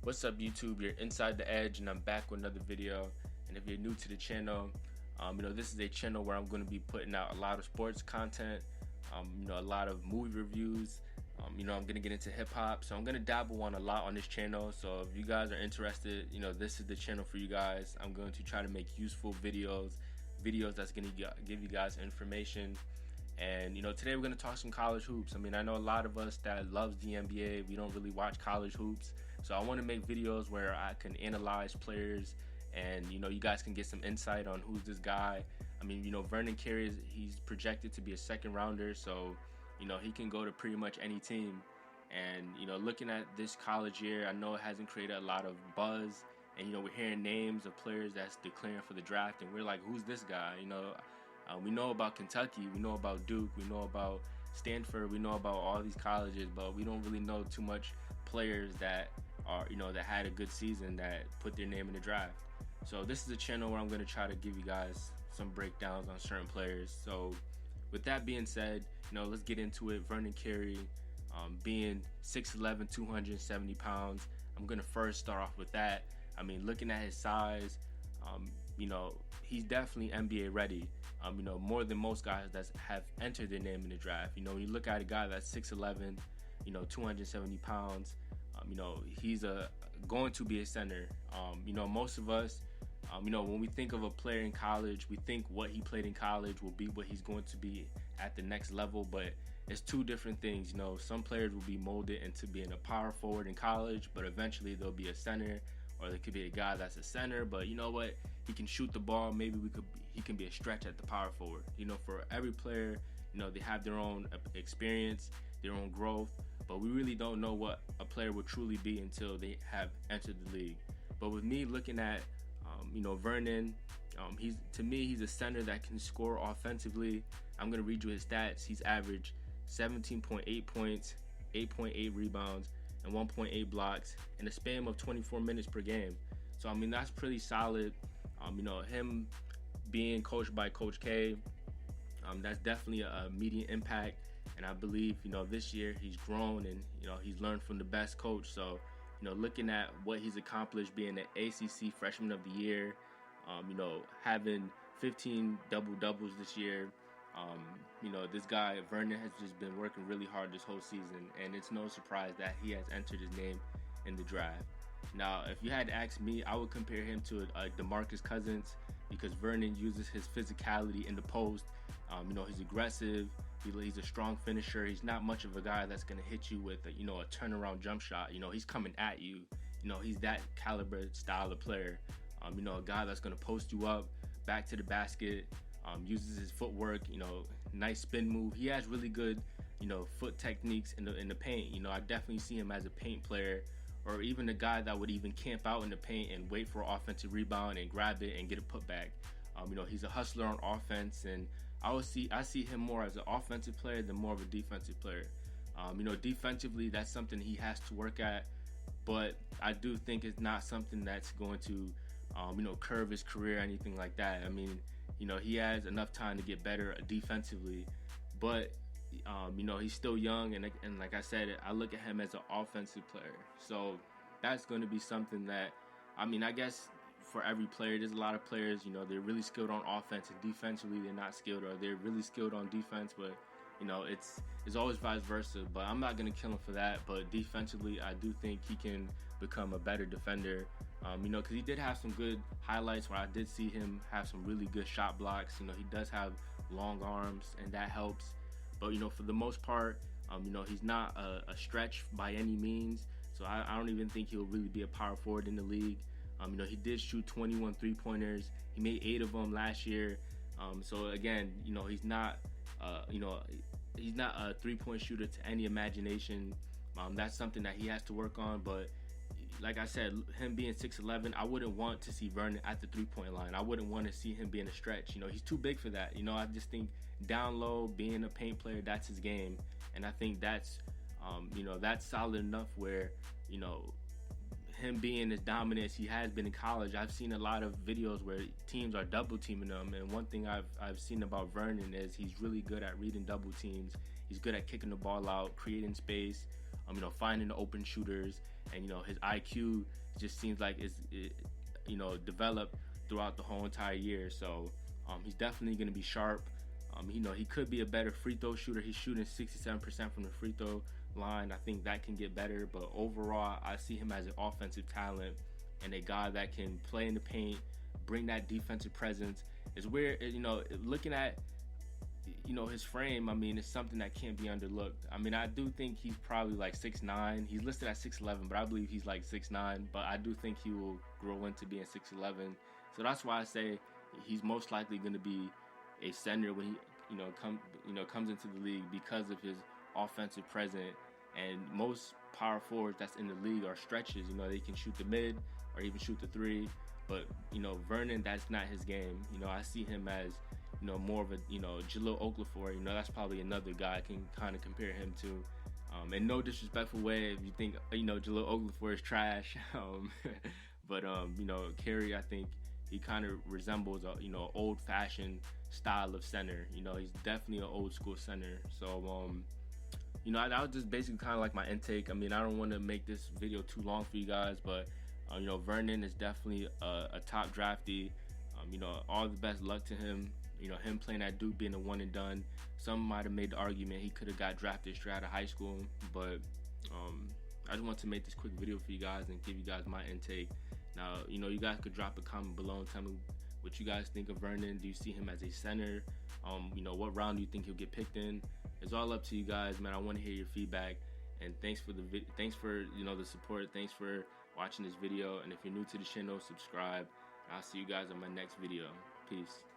What's up YouTube? You're Inside the Edge and I'm back with another video. And if you're new to the channel, this is a channel where I'm going to be putting out a lot of sports content, a lot of movie reviews. I'm going to get into hip hop, so I'm going to dabble on a lot on this channel. So if you guys are interested, this is the channel for you guys. I'm going to try to make useful videos that's going to give you guys information. And today we're going to talk some college hoops. I know a lot of us that loves the NBA, we don't really watch college hoops. So I want to make videos where I can analyze players and you guys can get some insight on who's this guy. Vernon Carey, he's projected to be a second rounder, so he can go to pretty much any team. And looking at this college year, I know it hasn't created a lot of buzz, and we're hearing names of players that's declaring for the draft, and we're like, who's this guy? We know about Kentucky, we know about Duke, we know about Stanford, we know about all these colleges, but we don't really know too much players that are, that had a good season that put their name in the draft. So this is a channel where I'm going to try to give you guys some breakdowns on certain players. So with that being said, let's get into it. Vernon Carey, being 6'11", 270 pounds, I'm going to first start off with that. Looking at his size, he's definitely NBA ready. More than most guys that have entered their name in the draft. When you look at a guy that's 6'11", 270 pounds, he's going to be a center. Most of us, when we think of a player in college, we think what he played in college will be what he's going to be at the next level, but it's two different things. Some players will be molded into being a power forward in college, but eventually they'll be a center, or there could be a guy that's a center, but you know what? He can shoot the ball. Maybe he can be a stretch at the power forward. For every player, they have their own experience, their own growth, but we really don't know what a player will truly be until they have entered the league. But with me looking at, Vernon, to me, he's a center that can score offensively. I'm going to read you his stats. He's averaged 17.8 points, 8.8 rebounds, and 1.8 blocks in a span of 24 minutes per game. So, that's pretty solid. Him being coached by Coach K, that's definitely a immediate impact. And I believe, this year he's grown and, he's learned from the best coach. So, looking at what he's accomplished, being an ACC Freshman of the Year, having 15 double-doubles this year, this guy, Vernon, has just been working really hard this whole season. And it's no surprise that he has entered his name in the draft. Now, if you had to ask me, I would compare him to a DeMarcus Cousins, because Vernon uses his physicality in the post. He's aggressive. He's a strong finisher. He's not much of a guy that's going to hit you with a turnaround jump shot. He's coming at you. He's that caliber style of player. A guy that's going to post you up, back to the basket, uses his footwork, nice spin move. He has really good, foot techniques in the paint. I definitely see him as a paint player, or even a guy that would even camp out in the paint and wait for an offensive rebound and grab it and get a putback. He's a hustler on offense, and I see him more as an offensive player than more of a defensive player. Defensively, that's something he has to work at, but I do think it's not something that's going to, curve his career or anything like that. He has enough time to get better defensively, but he's still young, and like I said, I look at him as an offensive player. So that's going to be something that, I guess for every player, there's a lot of players, they're really skilled on offense, and defensively they're not skilled, or they're really skilled on defense, but it's always vice versa. But I'm not going to kill him for that. But defensively, I do think he can become a better defender, because he did have some good highlights where I did see him have some really good shot blocks. He does have long arms, and that helps. But for the most part, he's not a stretch by any means. So I don't even think he'll really be a power forward in the league. He did shoot 21 three-pointers. He made 8 of them last year. So again, he's not a three-point shooter to any imagination. That's something that he has to work on. But like I said, him being 6'11", I wouldn't want to see Vernon at the three-point line. I wouldn't want to see him being a stretch. He's too big for that. I just think down low, being a paint player, that's his game. And I think that's, that's solid enough where, him being as dominant as he has been in college, I've seen a lot of videos where teams are double teaming him, and one thing I've seen about Vernon is he's really good at reading double teams. He's good at kicking the ball out, creating space, finding the open shooters, and you know his IQ just seems like you know, developed throughout the whole entire year. So he's definitely going to be sharp. You know, he could be a better free throw shooter. He's shooting 67% from the free throw line. I think that can get better, but overall I see him as an offensive talent and a guy that can play in the paint, bring that defensive presence. It's weird, you know, looking at, you know, his frame, I mean, it's something that can't be underlooked. I mean, I do think he's probably like 6'9". He's listed at 6'11", but I believe he's like 6'9". But I do think he will grow into being 6'11". So that's why I say he's most likely going to be a center when he, comes into the league, because of his offensive presence. And most power forwards that's in the league are stretches. You know, they can shoot the mid or even shoot the three. But, you know, Vernon, that's not his game. You know, I see him as, you know, more of a, you know, Jahlil Okafor. You know, that's probably another guy I can kind of compare him to. In no disrespectful way, if you think, you know, Jahlil Okafor is trash. But, you know, Carey, I think he kind of resembles a, you know, old-fashioned style of center. You know, he's definitely an old-school center. So, you know, that was just basically kind of like my intake. I mean, I don't want to make this video too long for you guys, but, you know, Vernon is definitely a top draftee. You know, all the best luck to him. You know, him playing at Duke, being a one and done. Some might have made the argument he could have got drafted straight out of high school, but I just want to make this quick video for you guys and give you guys my intake. Now, you know, you guys could drop a comment below and tell me what you guys think of Vernon. Do you see him as a center? You know, what round do you think he'll get picked in? It's all up to you guys, man. I want to hear your feedback, and thanks for you know, the support. Thanks for watching this video, and if you're new to the channel, subscribe. I'll see you guys on my next video. Peace.